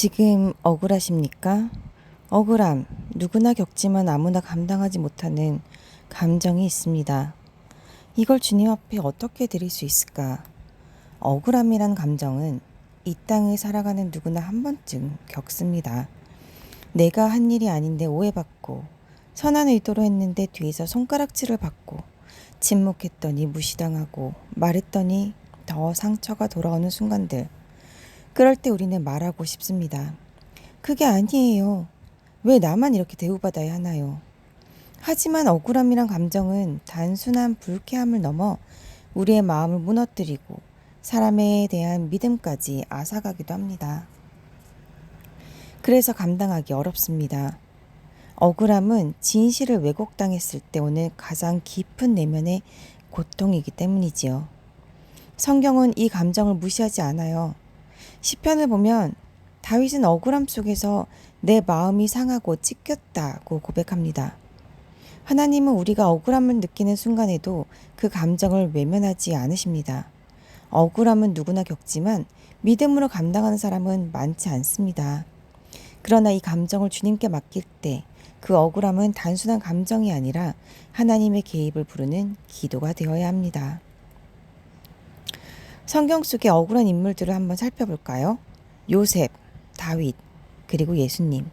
지금 억울하십니까? 억울함, 누구나 겪지만 아무나 감당하지 못하는 감정이 있습니다. 이걸 주님 앞에 어떻게 드릴 수 있을까? 억울함이란 감정은 이 땅을 살아가는 누구나 한 번쯤 겪습니다. 내가 한 일이 아닌데 오해받고, 선한 의도로 했는데 뒤에서 손가락질을 받고, 침묵했더니 무시당하고, 말했더니 더 상처가 돌아오는 순간들. 그럴 때 우리는 말하고 싶습니다. 그게 아니에요. 왜 나만 이렇게 대우받아야 하나요? 하지만 억울함이란 감정은 단순한 불쾌함을 넘어 우리의 마음을 무너뜨리고 사람에 대한 믿음까지 앗아가기도 합니다. 그래서 감당하기 어렵습니다. 억울함은 진실을 왜곡당했을 때 오는 가장 깊은 내면의 고통이기 때문이지요. 성경은 이 감정을 무시하지 않아요. 시편을 보면 다윗은 억울함 속에서 내 마음이 상하고 찢겼다고 고백합니다. 하나님은 우리가 억울함을 느끼는 순간에도 그 감정을 외면하지 않으십니다. 억울함은 누구나 겪지만 믿음으로 감당하는 사람은 많지 않습니다. 그러나 이 감정을 주님께 맡길 때 그 억울함은 단순한 감정이 아니라 하나님의 개입을 부르는 기도가 되어야 합니다. 성경 속의 억울한 인물들을 한번 살펴볼까요? 요셉, 다윗, 그리고 예수님.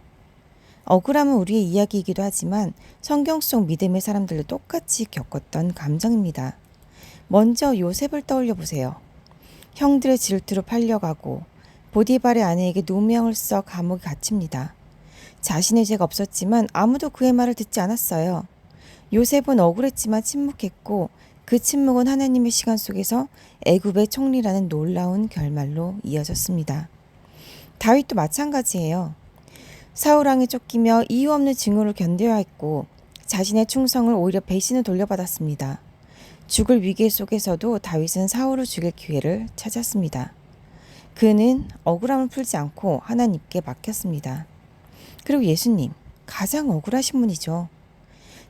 억울함은 우리의 이야기이기도 하지만 성경 속 믿음의 사람들도 똑같이 겪었던 감정입니다. 먼저 요셉을 떠올려 보세요. 형들의 질투로 팔려가고 보디발의 아내에게 누명을 써 감옥에 갇힙니다. 자신의 죄가 없었지만 아무도 그의 말을 듣지 않았어요. 요셉은 억울했지만 침묵했고 그 침묵은 하나님의 시간 속에서 애굽의 총리라는 놀라운 결말로 이어졌습니다. 다윗도 마찬가지예요. 사울왕에 쫓기며 이유 없는 증오를 견뎌야 했고 자신의 충성을 오히려 배신을 돌려받았습니다. 죽을 위기 속에서도 다윗은 사울을 죽일 기회를 찾았습니다. 그는 억울함을 풀지 않고 하나님께 맡겼습니다. 그리고 예수님, 가장 억울하신 분이죠.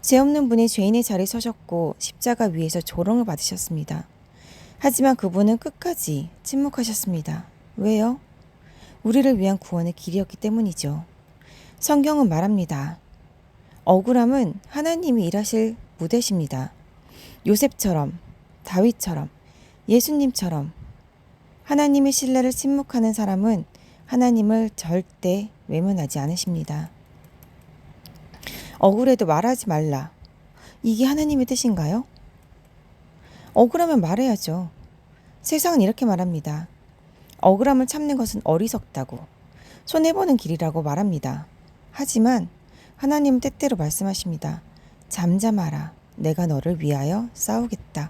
죄 없는 분이 죄인의 자리에 서셨고 십자가 위에서 조롱을 받으셨습니다. 하지만 그분은 끝까지 침묵하셨습니다. 왜요? 우리를 위한 구원의 길이었기 때문이죠. 성경은 말합니다. 억울함은 하나님이 일하실 무대십니다. 요셉처럼, 다윗처럼, 예수님처럼 하나님의 신뢰를 침묵하는 사람은 하나님을 절대 외면하지 않으십니다. 억울해도 말하지 말라. 이게 하나님의 뜻인가요? 억울하면 말해야죠. 세상은 이렇게 말합니다. 억울함을 참는 것은 어리석다고, 손해보는 길이라고 말합니다. 하지만 하나님은 때때로 말씀하십니다. 잠잠하라. 내가 너를 위하여 싸우겠다.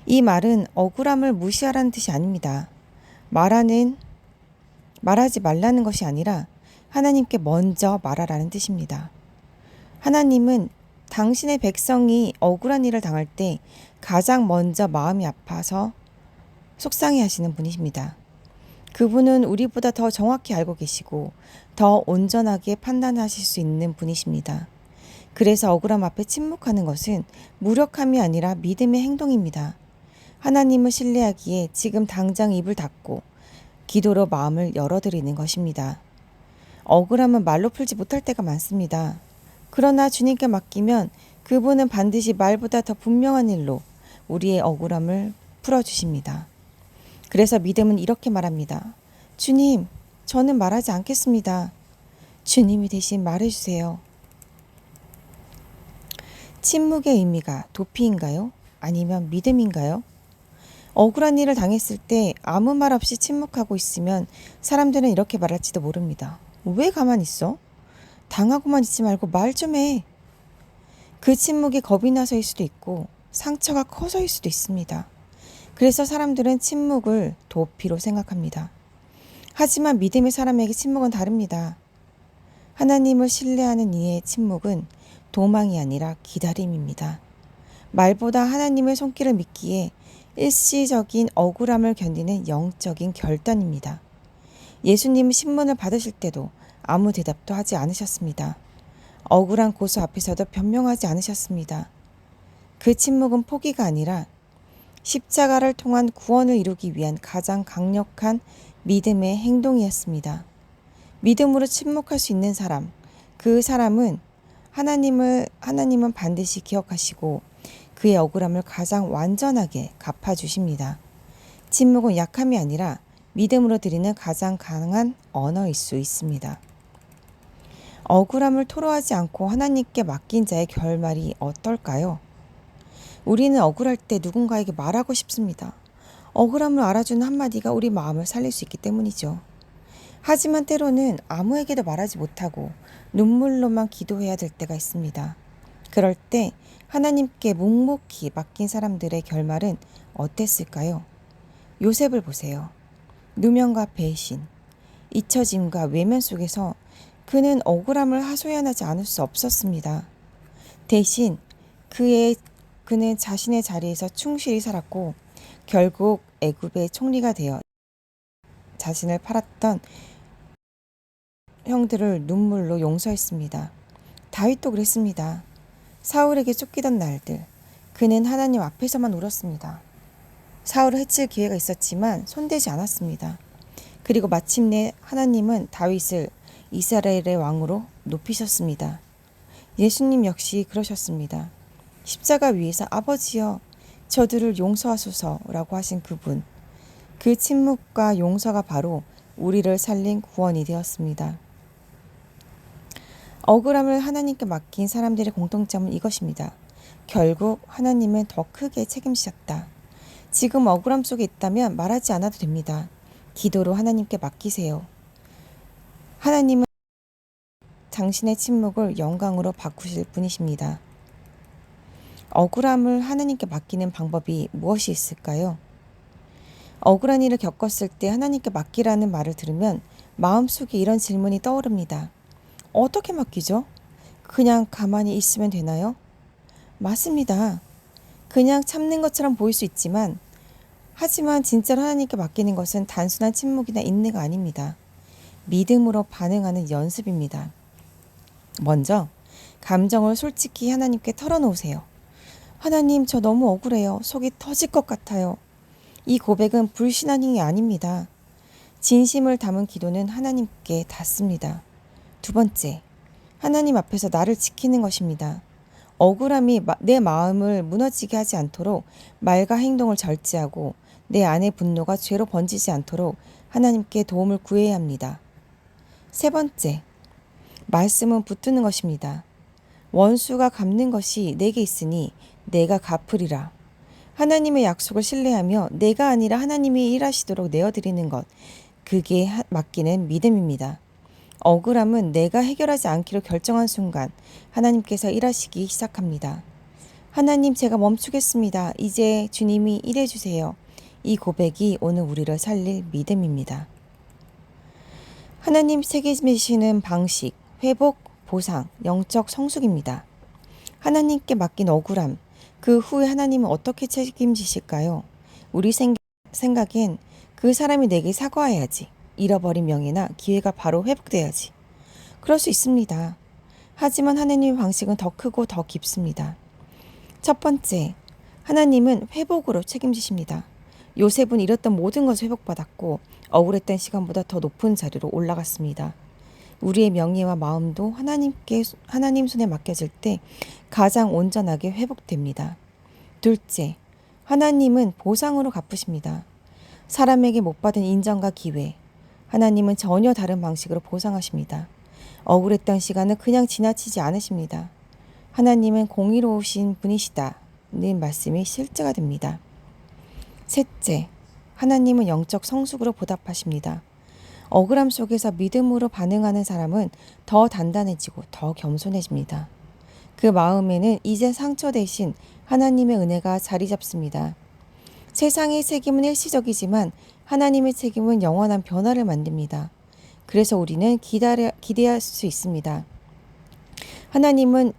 이 말은 억울함을 무시하라는 뜻이 아닙니다. 말하지 말라는 것이 아니라 하나님께 먼저 말하라는 뜻입니다. 하나님은 당신의 백성이 억울한 일을 당할 때 가장 먼저 마음이 아파서 속상해 하시는 분이십니다. 그분은 우리보다 더 정확히 알고 계시고 더 온전하게 판단하실 수 있는 분이십니다. 그래서 억울함 앞에 침묵하는 것은 무력함이 아니라 믿음의 행동입니다. 하나님을 신뢰하기에 지금 당장 입을 닫고 기도로 마음을 열어드리는 것입니다. 억울함은 말로 풀지 못할 때가 많습니다. 그러나 주님께 맡기면 그분은 반드시 말보다 더 분명한 일로 우리의 억울함을 풀어주십니다. 그래서 믿음은 이렇게 말합니다. 주님, 저는 말하지 않겠습니다. 주님이 대신 말해주세요. 침묵의 의미가 도피인가요? 아니면 믿음인가요? 억울한 일을 당했을 때 아무 말 없이 침묵하고 있으면 사람들은 이렇게 말할지도 모릅니다. 왜 가만히 있어? 당하고만 있지 말고 말 좀 해. 그 침묵이 겁이 나서일 수도 있고 상처가 커서일 수도 있습니다. 그래서 사람들은 침묵을 도피로 생각합니다. 하지만 믿음의 사람에게 침묵은 다릅니다. 하나님을 신뢰하는 이의 침묵은 도망이 아니라 기다림입니다. 말보다 하나님의 손길을 믿기에 일시적인 억울함을 견디는 영적인 결단입니다. 예수님은 신문을 받으실 때도 아무 대답도 하지 않으셨습니다. 억울한 고소 앞에서도 변명하지 않으셨습니다. 그 침묵은 포기가 아니라 십자가를 통한 구원을 이루기 위한 가장 강력한 믿음의 행동이었습니다. 믿음으로 침묵할 수 있는 사람, 그 사람은 하나님은 반드시 기억하시고 그의 억울함을 가장 완전하게 갚아주십니다. 침묵은 약함이 아니라 믿음으로 드리는 가장 강한 언어일 수 있습니다. 억울함을 토로하지 않고 하나님께 맡긴 자의 결말이 어떨까요? 우리는 억울할 때 누군가에게 말하고 싶습니다. 억울함을 알아주는 한마디가 우리 마음을 살릴 수 있기 때문이죠. 하지만 때로는 아무에게도 말하지 못하고 눈물로만 기도해야 될 때가 있습니다. 그럴 때 하나님께 묵묵히 맡긴 사람들의 결말은 어땠을까요? 요셉을 보세요. 누명과 배신, 잊혀짐과 외면 속에서 그는 억울함을 하소연하지 않을 수 없었습니다. 대신 그는 자신의 자리에서 충실히 살았고 결국 애굽의 총리가 되어 자신을 팔았던 형들을 눈물로 용서했습니다. 다윗도 그랬습니다. 사울에게 쫓기던 날들 그는 하나님 앞에서만 울었습니다. 사울을 해칠 기회가 있었지만 손대지 않았습니다. 그리고 마침내 하나님은 다윗을 이스라엘의 왕으로 높이셨습니다. 예수님 역시 그러셨습니다. 십자가 위에서 아버지여 저들을 용서하소서라고 하신 그분, 그 침묵과 용서가 바로 우리를 살린 구원이 되었습니다. 억울함을 하나님께 맡긴 사람들의 공통점은 이것입니다. 결국 하나님은 더 크게 책임지셨다. 지금 억울함 속에 있다면 말하지 않아도 됩니다. 기도로 하나님께 맡기세요. 하나님은 당신의 침묵을 영광으로 바꾸실 분이십니다. 억울함을 하나님께 맡기는 방법이 무엇이 있을까요? 억울한 일을 겪었을 때 하나님께 맡기라는 말을 들으면 마음속에 이런 질문이 떠오릅니다. 어떻게 맡기죠? 그냥 가만히 있으면 되나요? 맞습니다. 그냥 참는 것처럼 보일 수 있지만 하지만 진짜로 하나님께 맡기는 것은 단순한 침묵이나 인내가 아닙니다. 믿음으로 반응하는 연습입니다. 먼저 감정을 솔직히 하나님께 털어놓으세요. 하나님, 저 너무 억울해요. 속이 터질 것 같아요. 이 고백은 불신앙이 아닙니다. 진심을 담은 기도는 하나님께 닿습니다. 두 번째, 하나님 앞에서 나를 지키는 것입니다. 억울함이 내 마음을 무너지게 하지 않도록 말과 행동을 절제하고 내 안의 분노가 죄로 번지지 않도록 하나님께 도움을 구해야 합니다. 세 번째, 말씀은 붙드는 것입니다. 원수가 갚는 것이 내게 있으니 내가 갚으리라. 하나님의 약속을 신뢰하며 내가 아니라 하나님이 일하시도록 내어드리는 것, 그게 맡기는 믿음입니다. 억울함은 내가 해결하지 않기로 결정한 순간 하나님께서 일하시기 시작합니다. 하나님, 제가 멈추겠습니다. 이제 주님이 일해주세요. 이 고백이 오늘 우리를 살릴 믿음입니다. 하나님 책임지시는 방식, 회복, 보상, 영적 성숙입니다. 하나님께 맡긴 억울함, 그 후에 하나님은 어떻게 책임지실까요? 우리 생각엔 그 사람이 내게 사과해야지. 잃어버린 명예나 기회가 바로 회복돼야지. 그럴 수 있습니다. 하지만 하나님의 방식은 더 크고 더 깊습니다. 첫 번째, 하나님은 회복으로 책임지십니다. 요셉은 잃었던 모든 것을 회복받았고 억울했던 시간보다 더 높은 자리로 올라갔습니다. 우리의 명예와 마음도 하나님 손에 맡겨질 때 가장 온전하게 회복됩니다. 둘째, 하나님은 보상으로 갚으십니다. 사람에게 못 받은 인정과 기회, 하나님은 전혀 다른 방식으로 보상하십니다. 억울했던 시간을 그냥 지나치지 않으십니다. 하나님은 공의로우신 분이시다는 말씀이 실제가 됩니다. 셋째, 하나님은 영적 성숙으로 보답하십니다. 억울함 속에서 믿음으로 반응하는 사람은 더 단단해지고 더 겸손해집니다. 그 마음에는 이제 상처 대신 하나님의 은혜가 자리 잡습니다. 세상의 책임은 일시적이지만 하나님의 책임은 영원한 변화를 만듭니다. 그래서 우리는 기대할 수 있습니다. 하나님은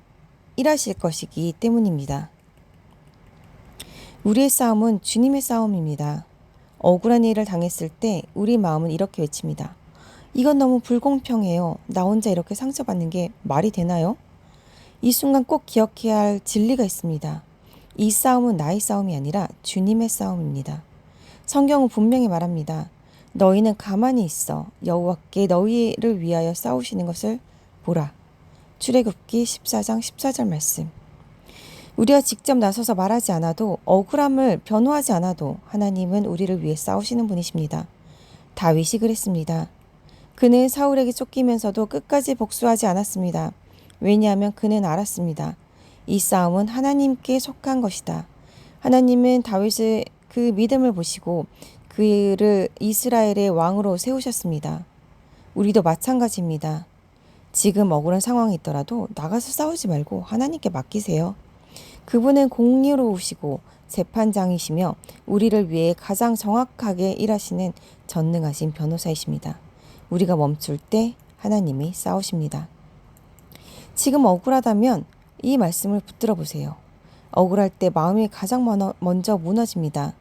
일하실 것이기 때문입니다. 우리의 싸움은 주님의 싸움입니다. 억울한 일을 당했을 때 우리 마음은 이렇게 외칩니다. 이건 너무 불공평해요. 나 혼자 이렇게 상처받는 게 말이 되나요? 이 순간 꼭 기억해야 할 진리가 있습니다. 이 싸움은 나의 싸움이 아니라 주님의 싸움입니다. 성경은 분명히 말합니다. 너희는 가만히 있어 여호와께 너희를 위하여 싸우시는 것을 보라. 출애굽기 14장 14절 말씀. 우리가 직접 나서서 말하지 않아도 억울함을 변호하지 않아도 하나님은 우리를 위해 싸우시는 분이십니다. 다윗이 그랬습니다. 그는 사울에게 쫓기면서도 끝까지 복수하지 않았습니다. 왜냐하면 그는 알았습니다. 이 싸움은 하나님께 속한 것이다. 하나님은 다윗의 그 믿음을 보시고 그를 이스라엘의 왕으로 세우셨습니다. 우리도 마찬가지입니다. 지금 억울한 상황이 있더라도 나가서 싸우지 말고 하나님께 맡기세요. 그분은 공의로우시고 재판장이시며 우리를 위해 가장 정확하게 일하시는 전능하신 변호사이십니다. 우리가 멈출 때 하나님이 싸우십니다. 지금 억울하다면 이 말씀을 붙들어 보세요. 억울할 때 마음이 가장 먼저 무너집니다.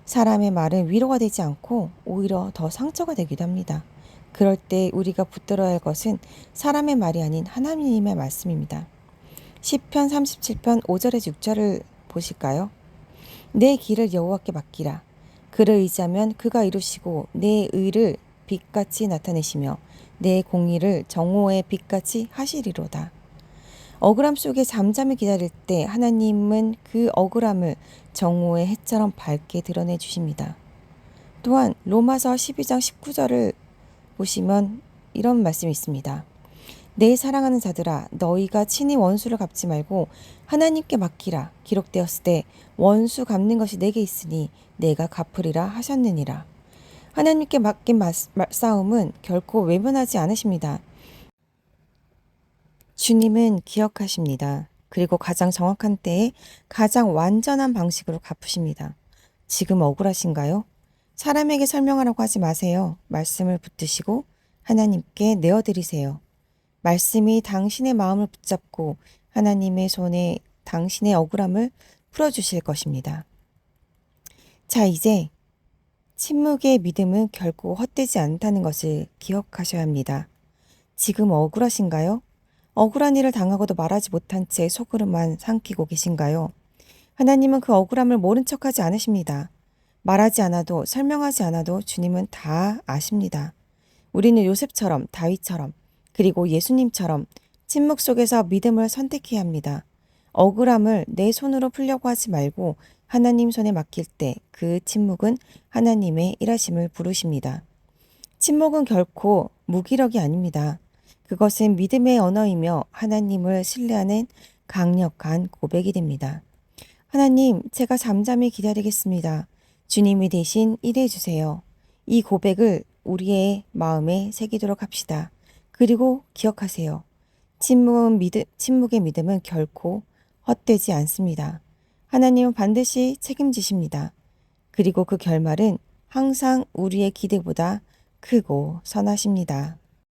사람의 말은 위로가 되지 않고 오히려 더 상처가 되기도 합니다. 그럴 때 우리가 붙들어야 할 것은 사람의 말이 아닌 하나님의 말씀입니다. 시편 37편 5절에서 6절을 보실까요? 내 길을 여호와께 맡기라. 그를 의지하면 그가 이루시고 내 의를 빛같이 나타내시며 내 공의를 정오의 빛같이 하시리로다. 억울함 속에 잠잠히 기다릴 때 하나님은 그 억울함을 정오의 해처럼 밝게 드러내 주십니다. 또한 로마서 12장 19절을 보시면 이런 말씀이 있습니다. 내 사랑하는 자들아 너희가 친히 원수를 갚지 말고 하나님께 맡기라. 기록되었을 때 원수 갚는 것이 내게 있으니 내가 갚으리라 하셨느니라. 하나님께 맡긴 싸움은 결코 외면하지 않으십니다. 주님은 기억하십니다. 그리고 가장 정확한 때에 가장 완전한 방식으로 갚으십니다. 지금 억울하신가요? 사람에게 설명하라고 하지 마세요. 말씀을 붙드시고 하나님께 내어드리세요. 말씀이 당신의 마음을 붙잡고 하나님의 손에 당신의 억울함을 풀어주실 것입니다. 자, 이제 침묵의 믿음은 결코 헛되지 않다는 것을 기억하셔야 합니다. 지금 억울하신가요? 억울한 일을 당하고도 말하지 못한 채 속으로만 삼키고 계신가요? 하나님은 그 억울함을 모른 척하지 않으십니다. 말하지 않아도 설명하지 않아도 주님은 다 아십니다. 우리는 요셉처럼 다윗처럼 그리고 예수님처럼 침묵 속에서 믿음을 선택해야 합니다. 억울함을 내 손으로 풀려고 하지 말고 하나님 손에 맡길 때 그 침묵은 하나님의 일하심을 부르십니다. 침묵은 결코 무기력이 아닙니다. 그것은 믿음의 언어이며 하나님을 신뢰하는 강력한 고백이 됩니다. 하나님, 제가 잠잠히 기다리겠습니다. 주님이 대신 일해 주세요. 이 고백을 우리의 마음에 새기도록 합시다. 그리고 기억하세요. 침묵의 믿음은 결코 헛되지 않습니다. 하나님은 반드시 책임지십니다. 그리고 그 결말은 항상 우리의 기대보다 크고 선하십니다.